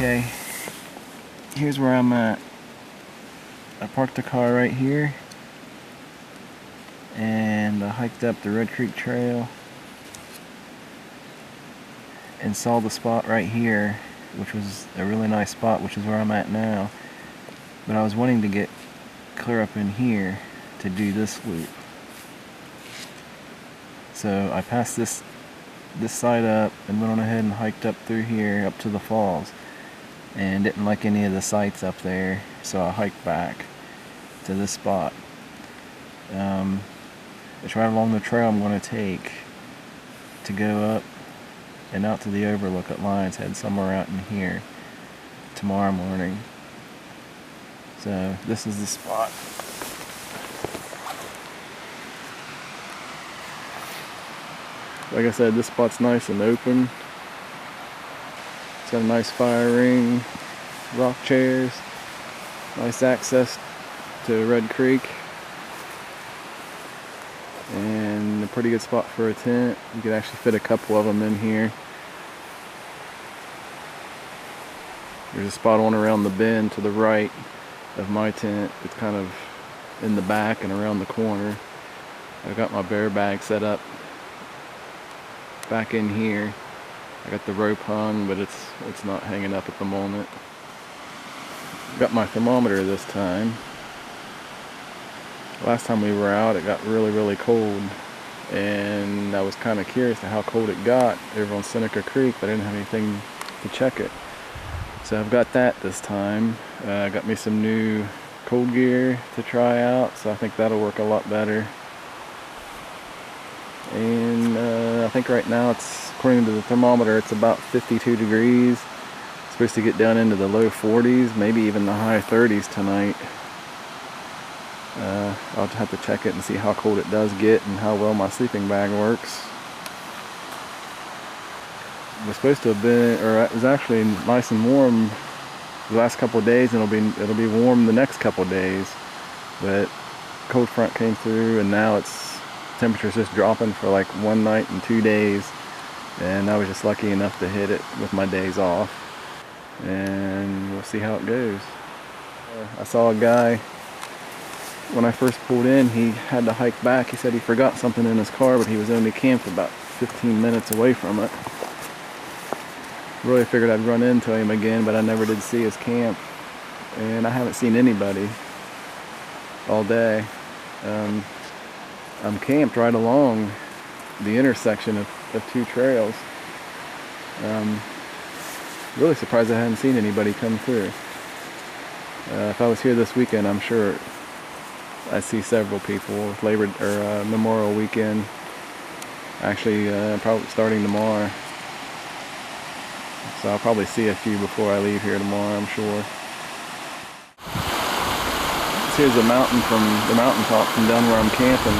Okay, here's where I'm at. I parked the car right here, and I hiked up the Red Creek Trail and saw the spot right here, which was a really nice spot, which is where I'm at now. But I was wanting to get clear up in here to do this loop. So I passed this side up and went on ahead and hiked up through here up to the falls, and didn't like any of the sights up there, so I hiked back to this spot. It's right along the trail I'm going to take to go up and out to the overlook at Lion's Head, somewhere out in here, tomorrow morning. So this is the spot. Like I said, this spot's nice and open. It's got a nice fire ring, rock chairs, nice access to Red Creek, and a pretty good spot for a tent. You could actually fit a couple of them in here. There's a spot on around the bend to the right of my tent. It's kind of in the back and around the corner. I've got my bear bag set up back in here. I got the rope hung, but it's not hanging up at the moment. Got my thermometer this time. Last time we were out, it got really cold, and I was kind of curious to how cold it got over on Seneca Creek, but I didn't have anything to check it. So I've got that this time. I got me some new cold gear to try out, so I think that'll work a lot better. And I think right now, it's, according to the thermometer, it's about 52 degrees. It's supposed to get down into the low 40s, maybe even the high 30s tonight. I'll have to check it and see how cold it does get and how well my sleeping bag works. It was supposed to have been, or it was actually nice and warm the last couple of days, and it'll be warm the next couple of days. But cold front came through, and now temperature's just dropping for like 1 night and 2 days, and I was just lucky enough to hit it with my days off, and we'll see how it goes. I saw a guy when I first pulled in. He had to hike back. He said he forgot something in his car, but he was only camped about 15 minutes away from it. Really figured I'd run into him again, but I never did see his camp, and I haven't seen anybody all day. I'm camped right along the intersection of two trails. Really surprised I hadn't seen anybody come through. If I was here this weekend, I'm sure I see several people with Memorial Weekend. Actually, probably starting tomorrow. So I'll probably see a few before I leave here tomorrow, I'm sure. Here's a mountain from the mountaintop from down where I'm camping.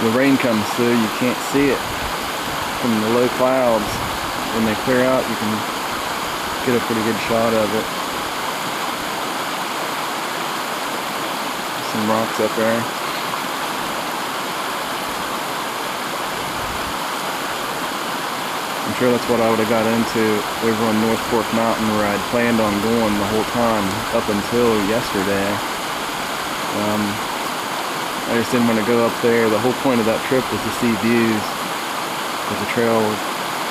The rain comes through, you can't see it from the low clouds. When they clear out, you can get a pretty good shot of it. Some rocks up there. I'm sure that's what I would have got into over on North Fork Mountain, where I'd planned on going the whole time up until yesterday. I just didn't want to go up there. The whole point of that trip was to see views, because the trail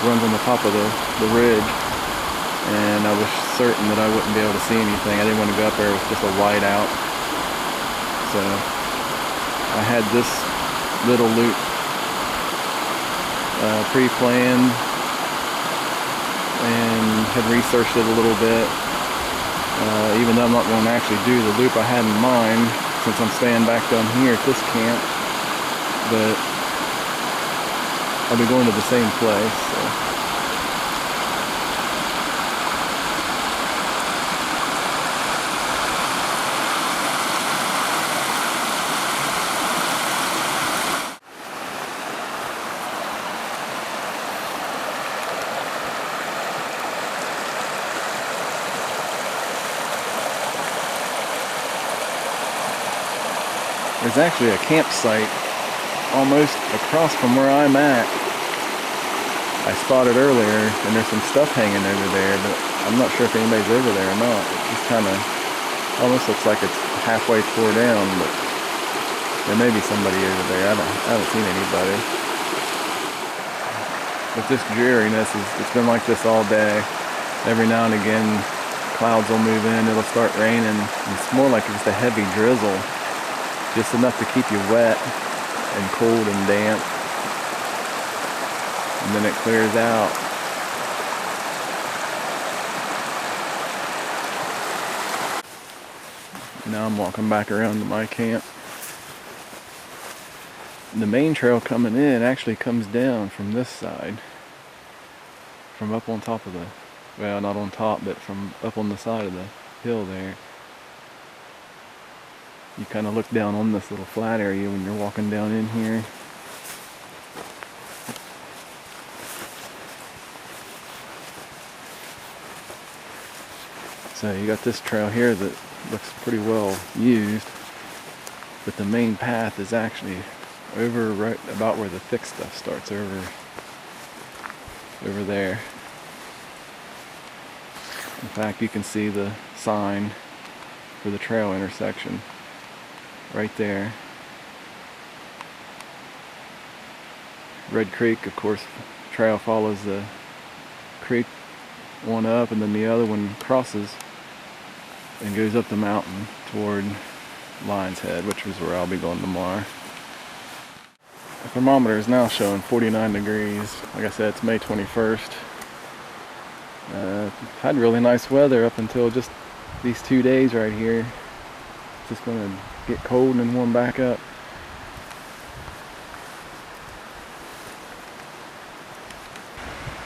runs on the top of the ridge, and I was certain that I wouldn't be able to see anything. I didn't want to go up there with just a white out. So I had this little loop pre-planned, and had researched it a little bit. Even though I'm not going to actually do the loop I had in mind, since I'm staying back down here at this camp, but I'll be going to the same place. So. There's actually a campsite almost across from where I'm at. I spotted earlier, and there's some stuff hanging over there, but I'm not sure if anybody's over there or not. It just kind of almost looks like it's halfway tore down, but there may be somebody over there. I haven't seen anybody. But this dreariness it's been like this all day. Every now and again, clouds will move in, it'll start raining. It's more like just a heavy drizzle, just enough to keep you wet and cold and damp. And then it clears out. Now I'm walking back around to my camp. The main trail coming in actually comes down from this side. From up on top of the, well, not on top, but from up on the side of the hill there. You kind of look down on this little flat area when you're walking down in here. So you got this trail here that looks pretty well used, but the main path is actually over right about where the thick stuff starts, over there. In fact, you can see the sign for the trail intersection right there. Red Creek, of course, trail follows the creek one up, and then the other one crosses and goes up the mountain toward Lion's Head, which is where I'll be going tomorrow. The thermometer is now showing 49 degrees. Like I said, it's May 21st. Had really nice weather up until just these 2 days right here. It's just going to get cold and warm back up.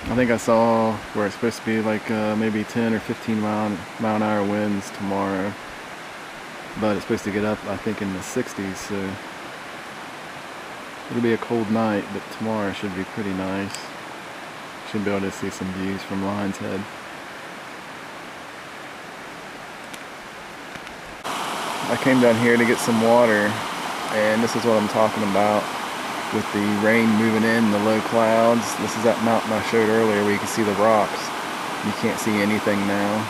I think I saw where it's supposed to be like maybe 10 or 15 mile an hour winds tomorrow, but it's supposed to get up, I think, in the 60s, so it'll be a cold night, but tomorrow should be pretty nice. Should be able to see some views from Lion's Head. I came down here to get some water, and this is what I'm talking about. With the rain moving in, the low clouds. This is that mountain I showed earlier where you can see the rocks. You can't see anything now.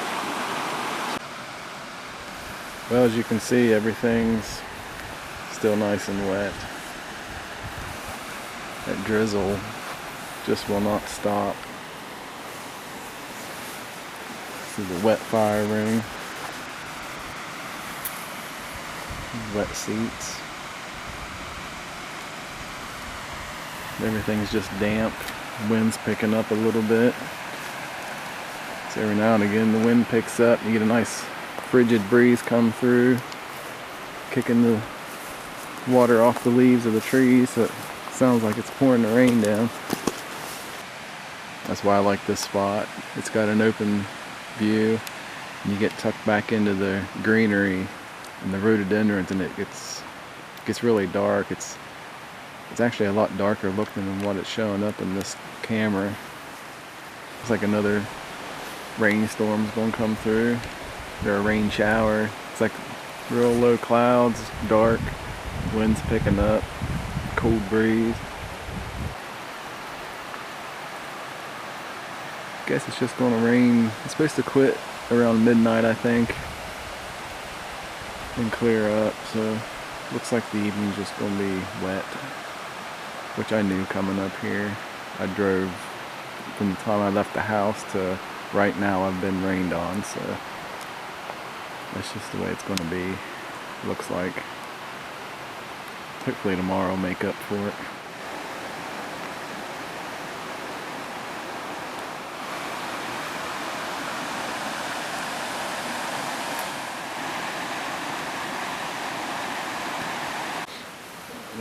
Well, as you can see, everything's still nice and wet. That drizzle just will not stop. This is the wet fire ring. Wet seats. Everything's just damp. Wind's picking up a little bit. So every now and again the wind picks up. You get a nice frigid breeze come through, kicking the water off the leaves of the trees, so it sounds like it's pouring the rain down. That's why I like this spot. It's got an open view, and you get tucked back into the greenery and the rhododendrons, and it gets really dark. It's actually a lot darker looking than what it's showing up in this camera. It's like another rainstorm's gonna come through, or a rain shower. It's like real low clouds, dark, wind's picking up, cold breeze. Guess it's just gonna rain. It's supposed to quit around midnight, I think, and clear up, so looks like the evening's just gonna be wet, which I knew coming up here. I drove from the time I left the house to right now. I've been rained on, so that's just the way it's going to be. Looks like. Hopefully tomorrow will make up for it.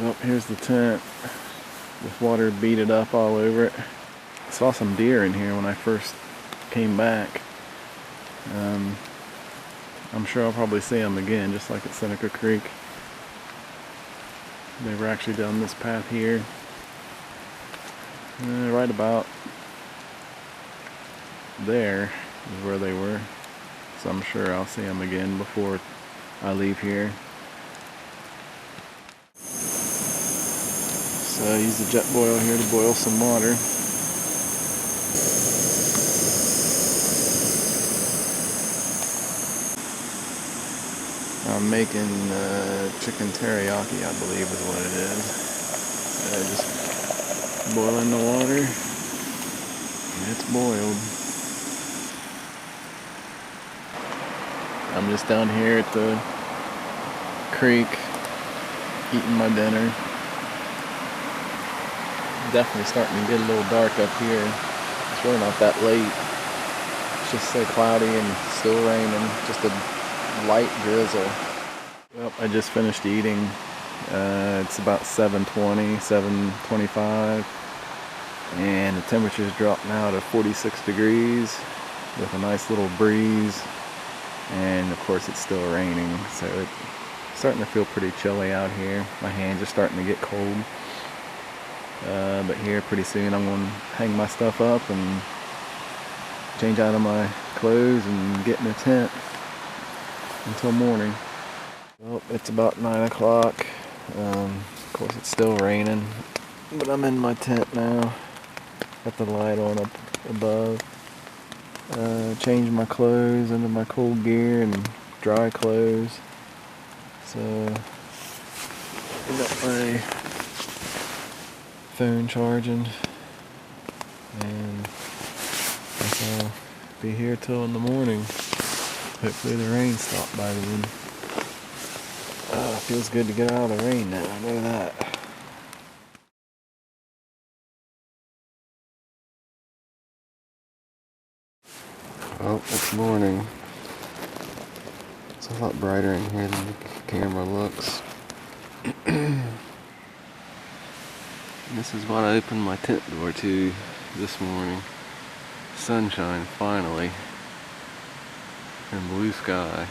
Well, here's the tent with water beaded up all over it. I saw some deer in here when I first came back. I'm sure I'll probably see them again, just like at Seneca Creek. They were actually down this path here. Right about there is where they were. So I'm sure I'll see them again before I leave here. So I use the jet boil here to boil some water. I'm making chicken teriyaki, I believe is what it is. Just boiling the water, and it's boiled. I'm just down here at the creek, eating my dinner. Definitely starting to get a little dark up here. It's really not that late. It's just so cloudy and still raining, just a light drizzle. Well, I just finished eating. It's about 7:20, 7:25, and the temperature's dropped now to 46 degrees with a nice little breeze, and of course it's still raining, so it's starting to feel pretty chilly out here. My hands are starting to get cold, but here pretty soon I'm going to hang my stuff up and change out of my clothes and get in a tent until morning. Well, it's about 9 o'clock. Of course it's still raining, but I'm in my tent now. Got the light on up above. Changed my clothes into my cold gear and dry clothes. So I got my phone charging, and I guess I'll be here till in the morning. Hopefully the rain stopped by then. Feels good to get out of the rain now, I know that. Well, it's morning. It's a lot brighter in here than the camera looks. This is what I opened my tent door to this morning. Sunshine, finally. And blue sky.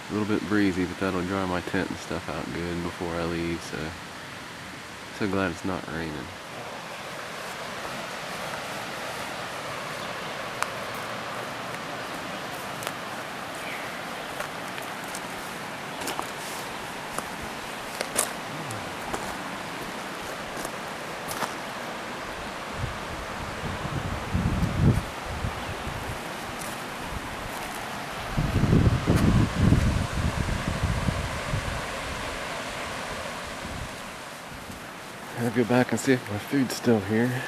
A little bit breezy, but that'll dry my tent and stuff out good before I leave, so glad it's not raining. I'll go back and see if my food's still here.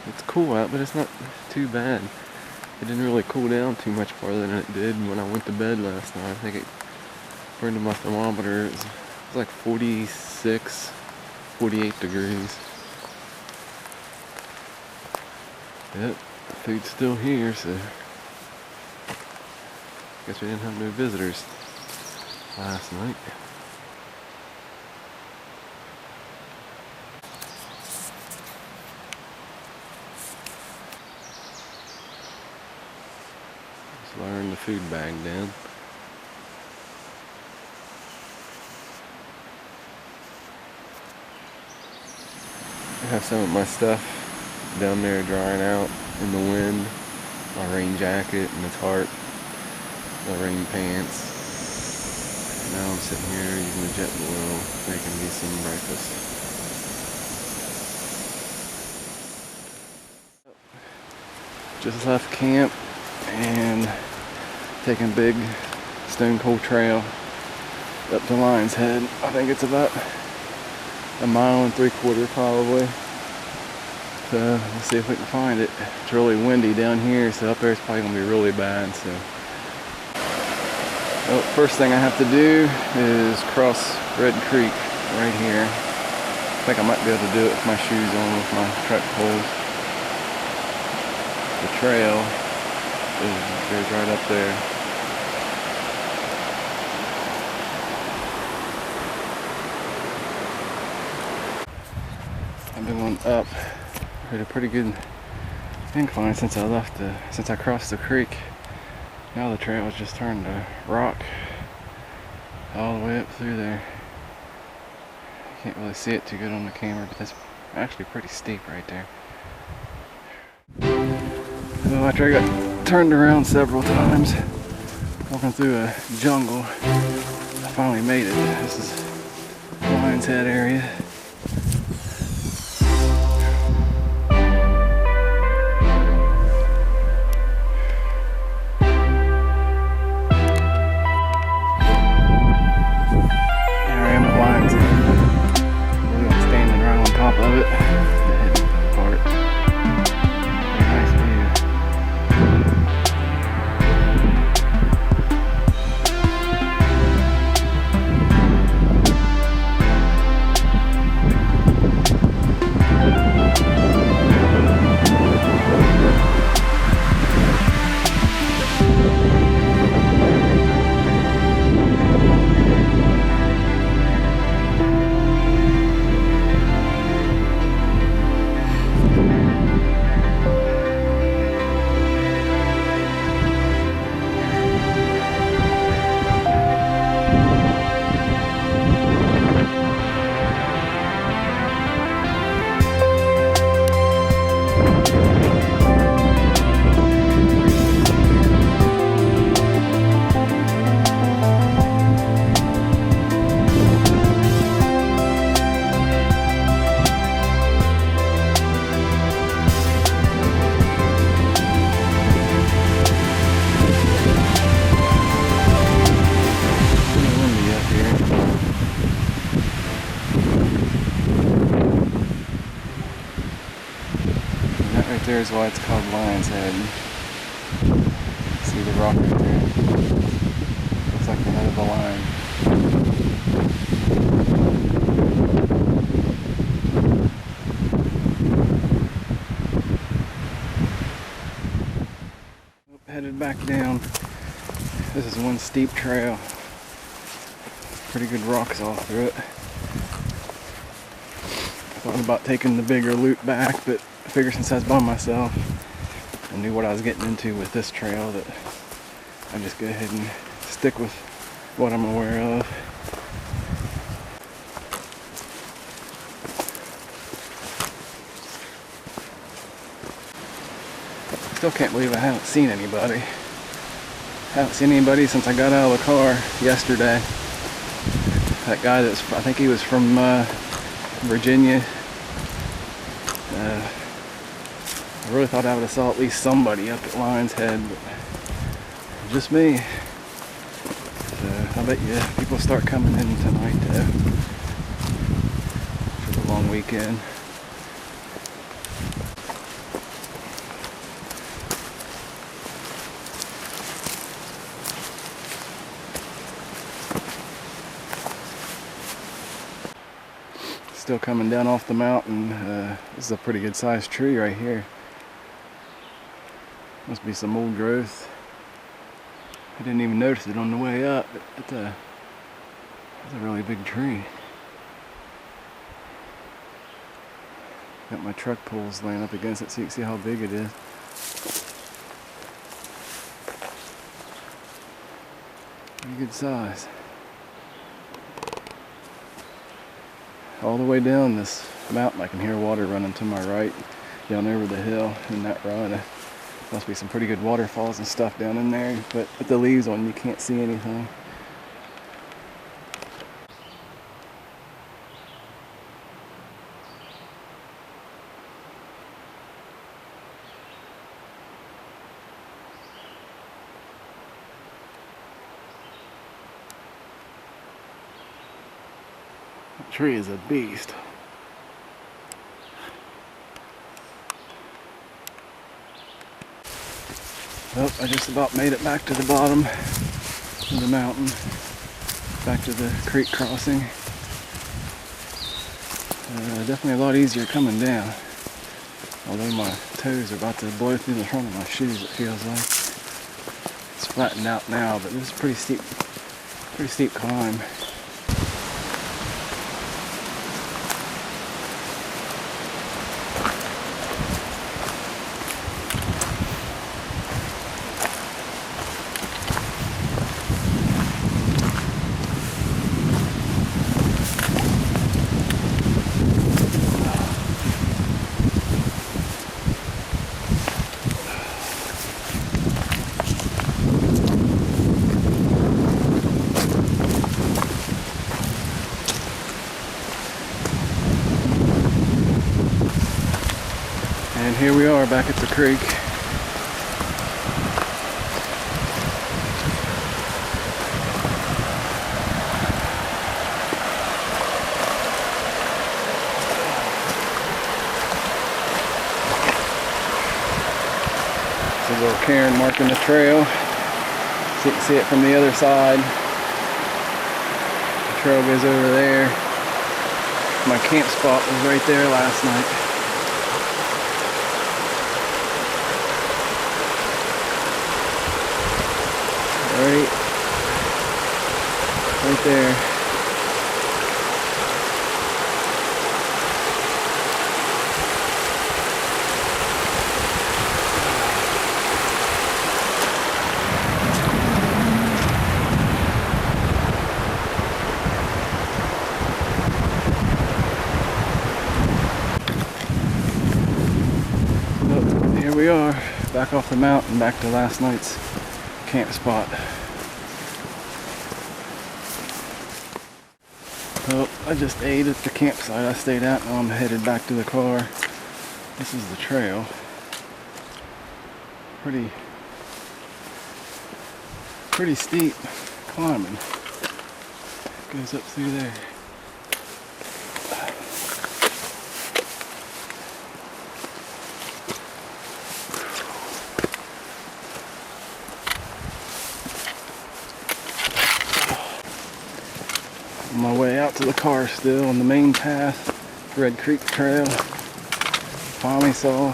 It's cool out, but it's not too bad. It didn't really cool down too much farther than it did when I went to bed last night. I think it, according to my thermometer, it was like 46, 48 degrees. Yep, the food's still here, so guess we didn't have no visitors last night. Lowering the food bag down. I have some of my stuff down there drying out in the wind. My rain jacket and the tarp, my rain pants. Now I'm sitting here using the jet oil, making me some breakfast. Just left camp and taking a big stone cold trail up to Lion's Head. I think it's about 1.75 miles probably. So we'll see if we can find it. It's really windy down here, so up there it's probably gonna be really bad. So well, first thing I have to do is cross Red Creek right here. I think I might be able to do it with my shoes on, with my truck poles. The trail goes right up there. I've been going up at a pretty good incline since I crossed the creek. Now the trail has just turned to rock all the way up through there. You can't really see it too good on the camera, but that's actually pretty steep right there. So after I got turned around several times, walking through a jungle, I finally made it. This is Lion's Head area. Right there is why it's called Lion's Head. See the rock right there? Looks like the head of a lion. Headed back down. This is one steep trail. Pretty good rocks all through it. I thought about taking the bigger loop back, but I figured since I was by myself and knew what I was getting into with this trail that I'd just go ahead and stick with what I'm aware of. Still can't believe I haven't seen anybody. Haven't seen anybody since I got out of the car yesterday. That guy I think he was from Virginia. I really thought I would have saw at least somebody up at Lion's Head, but just me. So I bet you people start coming in tonight for the long weekend. Still coming down off the mountain. This is a pretty good sized tree right here. Must be some old growth. I didn't even notice it on the way up, but it's a really big tree. Got my truck poles laying up against it so you can see how big it is. Pretty good size. All the way down this mountain I can hear water running to my right down over the hill in that run. Must be some pretty good waterfalls and stuff down in there, but with the leaves on you can't see anything. That tree is a beast. Well, I just about made it back to the bottom of the mountain, back to the creek crossing. Definitely a lot easier coming down, although my toes are about to blow through the front of my shoes, it feels like. It's flattened out now, but this is a pretty steep climb. And here we are back at the creek. There's a little cairn marking the trail. So you can see it from the other side. The trail goes over there. My camp spot was right there last night. Right there. Well, here we are, back off the mountain, back to last night's camp spot. Well, I just ate at the campsite I stayed at. Now I'm headed back to the car. This is the trail. Pretty steep climbing. Goes up through there. out to the car still on the main path, Red Creek Trail. Finally saw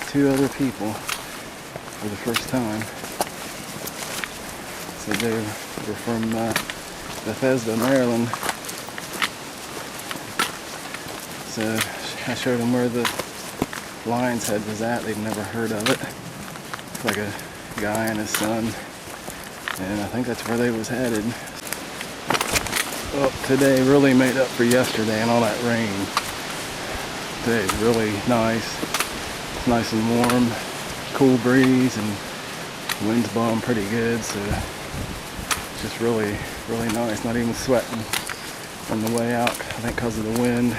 2 other people for the first time. Said they were from Bethesda, Maryland. So I showed them where the Lion's Head was at. They'd never heard of it. It's like a guy and his son, and I think that's where they was headed. Well, today really made up for yesterday and all that rain. Today's really nice. It's nice and warm, cool breeze, and wind's blowing pretty good, so it's just really nice. Not even sweating on the way out, I think because of the wind.